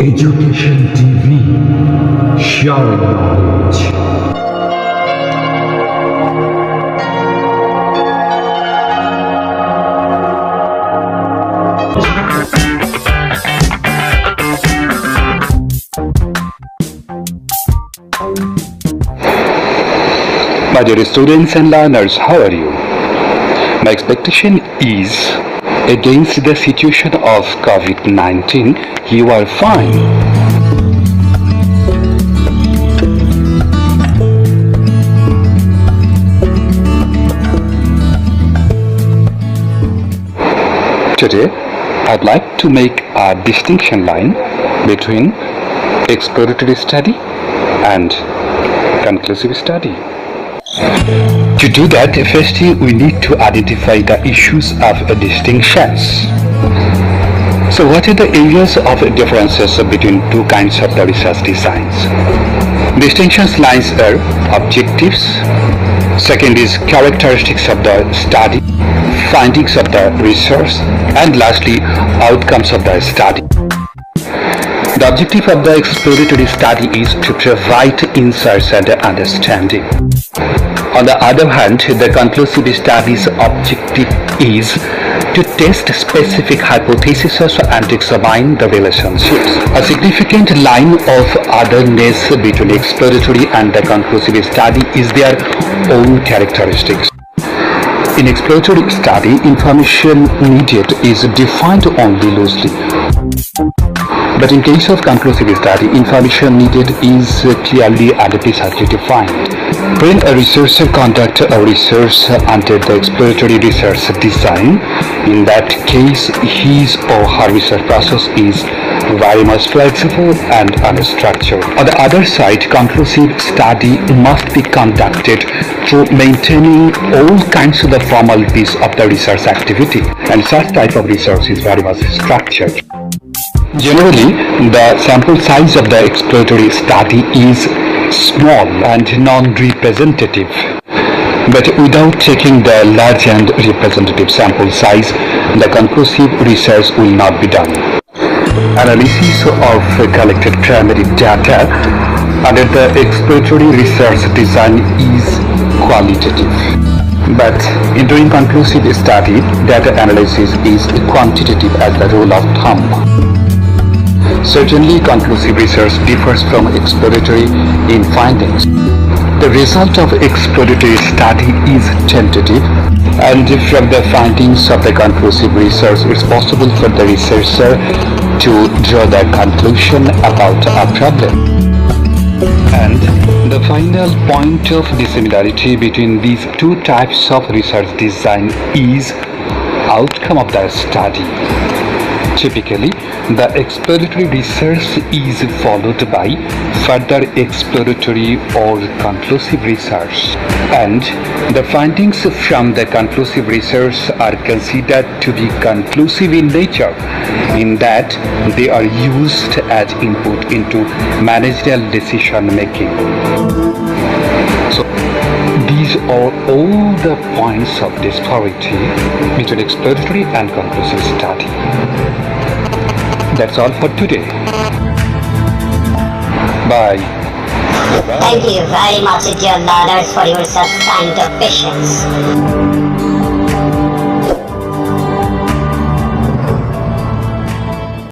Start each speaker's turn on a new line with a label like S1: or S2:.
S1: Education TV, sharing knowledge.
S2: My dear students and learners, how are you? My expectation is, against the situation of COVID-19, you are fine. Today, I'd like to make a distinction line between exploratory study and conclusive study. To do that, firstly, we need to identify the issues of distinctions. So what are the areas of differences between two kinds of the research designs? Distinctions lines are objectives, second is characteristics of the study, findings of the research, and lastly, outcomes of the study. The objective of the exploratory study is to provide insights and understanding. On the other hand, the conclusive study's objective is to test specific hypotheses and examine the relationships. A significant line of otherness between exploratory and the conclusive study is their own characteristics. In exploratory study, information needed is defined only loosely. But in case of conclusive study, information needed is clearly and precisely defined. When a researcher conducts a research under the exploratory research design, in that case, his or her research process is very much flexible and unstructured. On the other side, conclusive study must be conducted through maintaining all kinds of the formalities of the research activity, and such type of research is very much structured. Generally, the sample size of the exploratory study is small and non-representative. But without taking the large and representative sample size, the conclusive research will not be done. Analysis of collected primary data under the exploratory research design is qualitative. But in doing conclusive study, data analysis is quantitative as the rule of thumb. Certainly, conclusive research differs from exploratory in findings. The result of exploratory study is tentative, and from the findings of the conclusive research, it's possible for the researcher to draw the conclusion about a problem. And the final point of dissimilarity between these two types of research design is outcome of the study. Typically, the exploratory research is followed by further exploratory or conclusive research, and the findings from the conclusive research are considered to be conclusive in nature, in that they are used as input into managerial decision making. So, these are all the points of disparity between exploratory and conclusive study. That's all for today. Bye.
S3: Thank you very much, dear learners, for your such kind of patience.